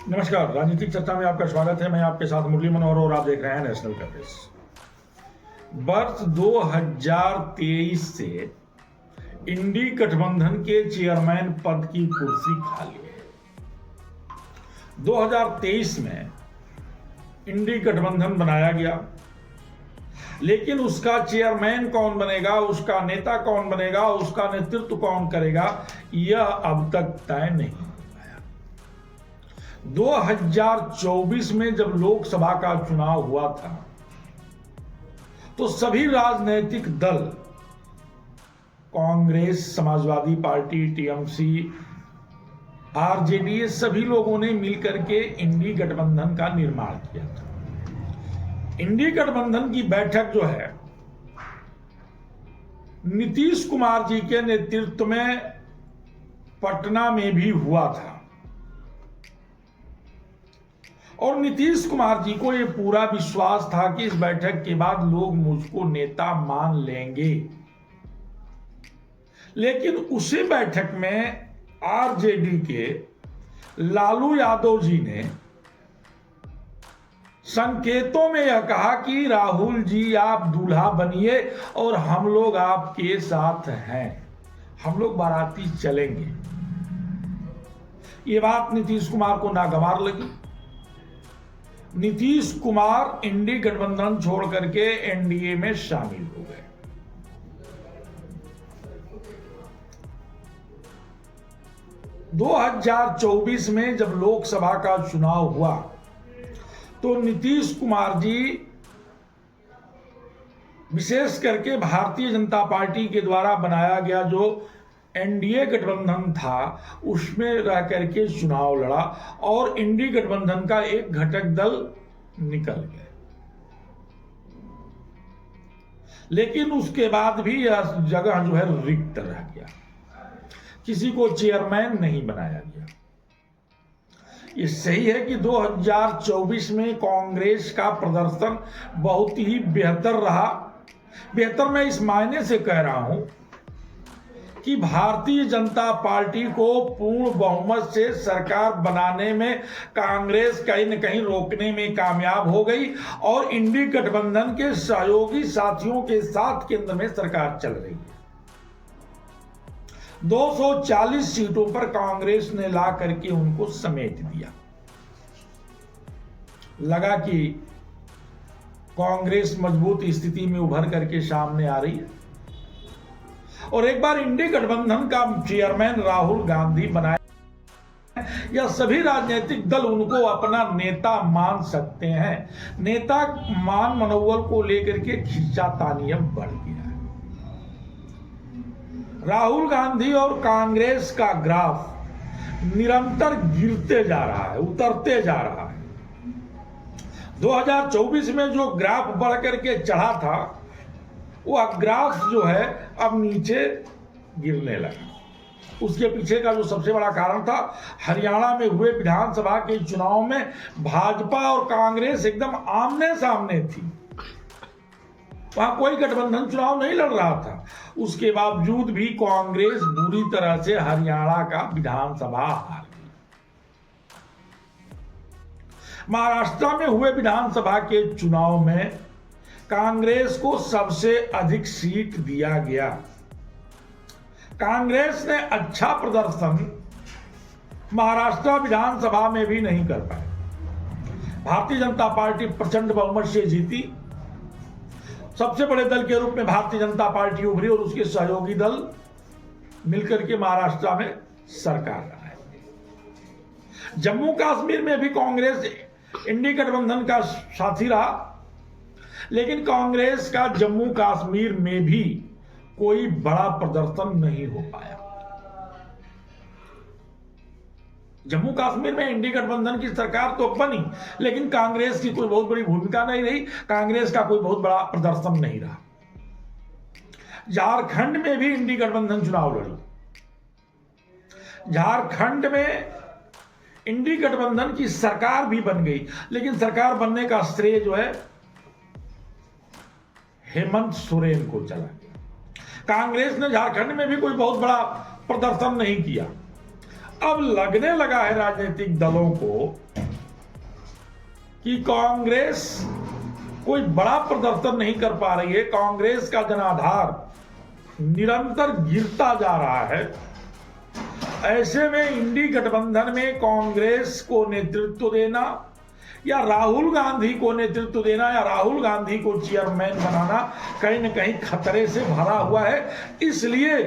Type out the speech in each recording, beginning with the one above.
नमस्कार, राजनीतिक चर्चा में आपका स्वागत है। मैं आपके साथ मुरली मनोहर और आप देख रहे हैं नेशनल कवरेज। वर्ष 2023 से इंडी गठबंधन के चेयरमैन पद की कुर्सी खाली है। 2023 में इंडी गठबंधन बनाया गया, लेकिन उसका चेयरमैन कौन बनेगा, उसका नेता कौन बनेगा, उसका नेतृत्व कौन करेगा, यह अब तक तय नहीं हो पाया। 2024 में जब लोकसभा का चुनाव हुआ था तो सभी राजनीतिक दल, Congress, Samajwadi party, TMC, RJD, सभी लोगों ने मिलकर के इंडी गठबंधन का निर्माण किया था। इंडी गठबंधन की बैठक जो है नीतीश कुमार जी के नेतृत्व में पटना में भी हुआ था और नीतीश कुमार जी को यह पूरा विश्वास था कि इस बैठक के बाद लोग मुझको नेता मान लेंगे। लेकिन उसी बैठक में आरजेडी के लालू यादव जी ने संकेतों में यह कहा कि राहुल जी आप दूल्हा बनिए और हम लोग आपके साथ हैं, हम लोग बाराती चलेंगे। यह बात नीतीश कुमार को नागवार लगी। नीतीश कुमार इंडी गठबंधन छोड़ करके एनडीए में शामिल हो गए। दो 2024 में जब लोकसभा का चुनाव हुआ तो नीतीश कुमार जी विशेष करके भारतीय जनता पार्टी के द्वारा बनाया गया जो एनडीए गठबंधन था उसमें रह करके चुनाव लड़ा और इंडी गठबंधन का एक घटक दल निकल गया। लेकिन उसके बाद भी यह जगह जो है रिक्त रह गया, किसी को चेयरमैन नहीं बनाया गया। ये सही है कि 2024 में कांग्रेस का प्रदर्शन बहुत ही बेहतर रहा। बेहतर मैं इस मायने से कह रहा हूं कि भारतीय जनता पार्टी को पूर्ण बहुमत से सरकार बनाने में कांग्रेस कहीं न कहीं रोकने में कामयाब हो गई और इंडी गठबंधन के सहयोगी साथियों के साथ केंद्र में सरकार चल रही है। 240 सीटों पर कांग्रेस ने ला करके उनको समेट दिया। लगा कि कांग्रेस मजबूत स्थिति में उभर करके सामने आ रही है और एक बार इंडी गठबंधन का चेयरमैन राहुल गांधी बनाए या सभी राजनीतिक दल उनको अपना नेता मान सकते हैं। नेता मान मनोबल को लेकर के खींचातानी अब बढ़ गया है। राहुल गांधी और कांग्रेस का ग्राफ निरंतर गिरते जा रहा है, उतरते जा रहा है। 2024 में जो ग्राफ बढ़ करके चढ़ा था वह ग्राफ जो है अब नीचे गिरने लगा। उसके पीछे का जो सबसे बड़ा कारण था, हरियाणा में हुए विधानसभा के चुनाव में भाजपा और कांग्रेस एकदम आमने सामने थी। वहां कोई गठबंधन चुनाव नहीं लड़ रहा था। उसके बावजूद भी कांग्रेस बुरी तरह से हरियाणा का विधानसभा हार गई। महाराष्ट्र में हुए विधानसभा के चुनाव में कांग्रेस को सबसे अधिक सीट दिया गया। कांग्रेस ने अच्छा प्रदर्शन महाराष्ट्र विधानसभा में भी नहीं कर पाए। भारतीय जनता पार्टी प्रचंड बहुमत से जीती। सबसे बड़े दल के रूप में भारतीय जनता पार्टी उभरी और उसके सहयोगी दल मिलकर के महाराष्ट्र में सरकार बनाए। जम्मू कश्मीर में भी कांग्रेस इंडी गठबंधन का साथी रहा, लेकिन कांग्रेस का जम्मू कश्मीर में भी कोई बड़ा प्रदर्शन नहीं हो पाया। जम्मू कश्मीर में इंडी गठबंधन की सरकार तो बनी, लेकिन कांग्रेस की कोई बहुत बड़ी भूमिका नहीं रही, कांग्रेस का कोई बहुत बड़ा प्रदर्शन नहीं रहा। झारखंड में भी इंडी गठबंधन चुनाव लड़ी। झारखंड में इंडी गठबंधन की सरकार भी बन गई, लेकिन सरकार बनने का श्रेय जो है हेमंत सोरेन को चला गया। कांग्रेस ने झारखंड में भी कोई बहुत बड़ा प्रदर्शन नहीं किया। अब लगने लगा है राजनीतिक दलों को कि कांग्रेस कोई बड़ा प्रदर्शन नहीं कर पा रही है, कांग्रेस का जनाधार निरंतर गिरता जा रहा है। ऐसे में इंडी गठबंधन में कांग्रेस को नेतृत्व देना या राहुल गांधी को नेतृत्व देना या राहुल गांधी को चेयरमैन बनाना कहीं न कहीं खतरे से भरा हुआ है। इसलिए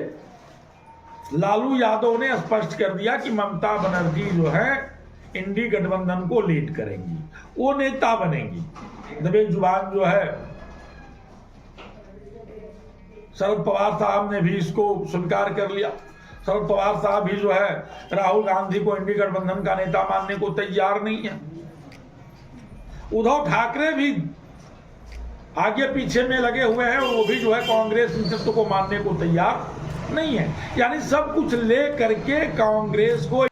लालू यादव ने स्पष्ट कर दिया कि ममता बनर्जी जो है इंडी गठबंधन को लीड करेंगी, वो नेता बनेंगी। दबे जुबान जो है शरद पवार साहब ने भी इसको स्वीकार कर लिया। शरद पवार साहब भी जो है राहुल गांधी को इंडी गठबंधन का नेता मानने को तैयार नहीं है। उद्धव ठाकरे भी आगे पीछे में लगे हुए हैं, वो भी जो है कांग्रेस नेतृत्व को मानने को तैयार नहीं है। यानी सब कुछ ले करके कांग्रेस को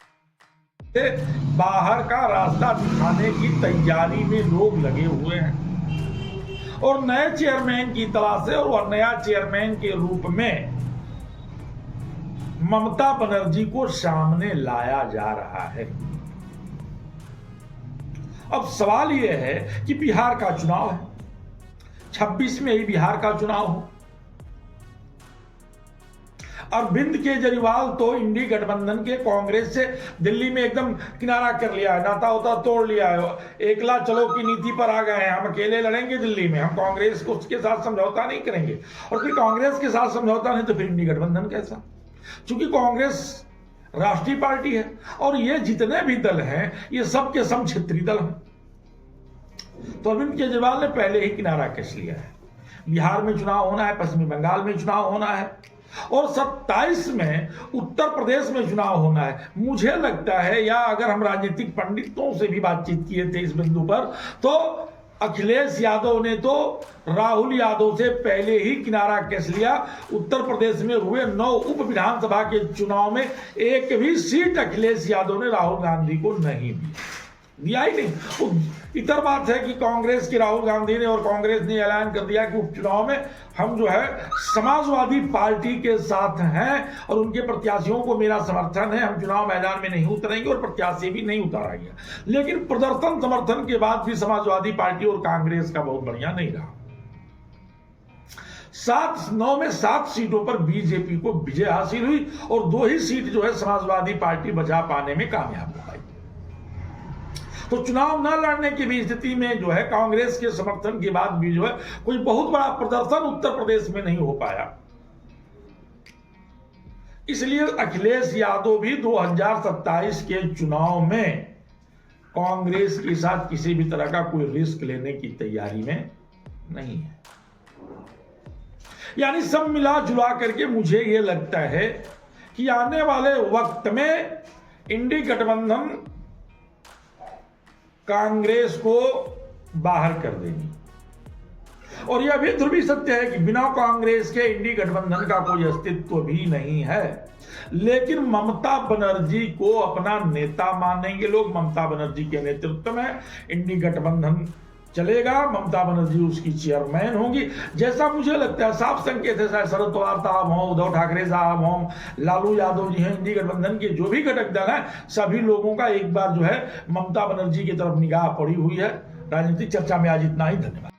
बाहर का रास्ता दिखाने की तैयारी में लोग लगे हुए हैं और नए चेयरमैन की तलाश है। और नया चेयरमैन के रूप में ममता बनर्जी को सामने लाया जा रहा है। अब सवाल यह है कि बिहार का चुनाव है, 26 में ही बिहार का चुनाव हो। अरविंद केजरीवाल तो इंडी गठबंधन के कांग्रेस से दिल्ली में एकदम किनारा कर लिया है, नाता उता तोड़ लिया है, एकला चलो की नीति पर आ गए हैं। हम अकेले लड़ेंगे दिल्ली में, हम कांग्रेस को उसके साथ समझौता नहीं करेंगे। और फिर कांग्रेस के साथ समझौता नहीं तो फिर इंडी गठबंधन कैसा? चूंकि कांग्रेस राष्ट्रीय पार्टी है और ये जितने भी दल हैं ये सब के सब क्षेत्रीय दल हैं। तो अरविंद केजरीवाल ने पहले ही किनारा कस लिया है। बिहार में चुनाव होना है, पश्चिमी बंगाल में चुनाव होना है और 27 में उत्तर प्रदेश में चुनाव होना है। मुझे लगता है, या अगर हम राजनीतिक पंडितों से भी बातचीत किए थे इस बिंदु पर, तो अखिलेश यादव ने तो राहुल यादव से पहले ही किनारा कस लिया। उत्तर प्रदेश में हुए 9 उप विधानसभा के चुनाव में एक भी सीट अखिलेश यादव ने राहुल गांधी को नहीं दिया ही नहीं। इतर बात है कि कांग्रेस की राहुल गांधी ने और कांग्रेस ने ऐलान कर दिया कि उपचुनाव में हम जो है समाजवादी पार्टी के साथ हैं और उनके प्रत्याशियों को मेरा समर्थन है, हम चुनाव मैदान में नहीं उतरेंगे और प्रत्याशी भी नहीं उतारा गया। लेकिन प्रदर्शन समर्थन के बाद भी समाजवादी पार्टी और कांग्रेस का बहुत बढ़िया नहीं रहा। 9 में 7 सीटों पर बीजेपी को विजय हासिल हुई और 2 ही सीट जो है समाजवादी पार्टी बचा पाने में कामयाब हो पाई। तो चुनाव न लड़ने की भी स्थिति में जो है कांग्रेस के समर्थन के बाद भी जो है कोई बहुत बड़ा प्रदर्शन उत्तर प्रदेश में नहीं हो पाया। इसलिए अखिलेश यादव भी 2027 के चुनाव में कांग्रेस के साथ किसी भी तरह का कोई रिस्क लेने की तैयारी में नहीं है। यानी सब मिला जुला करके मुझे यह लगता है कि आने वाले वक्त में इंडी गठबंधन कांग्रेस को बाहर कर देगी। और यह भी ध्रुवी सत्य है कि बिना कांग्रेस के इंडी गठबंधन का कोई अस्तित्व भी नहीं है। लेकिन ममता बनर्जी को अपना नेता मानेंगे लोग। ममता बनर्जी के नेतृत्व में इंडी गठबंधन चलेगा, ममता बनर्जी उसकी चेयरमैन होंगी। जैसा मुझे लगता है साफ संकेत है, चाहे शरद पवार साहब हों, उद्धव ठाकरे साहब हों, लालू यादव जी हैं, इंडी गठबंधन के जो भी घटक दल हैं, सभी लोगों का एक बार जो है ममता बनर्जी की तरफ निगाह पड़ी हुई है। राजनीतिक चर्चा में आज इतना ही। धन्यवाद।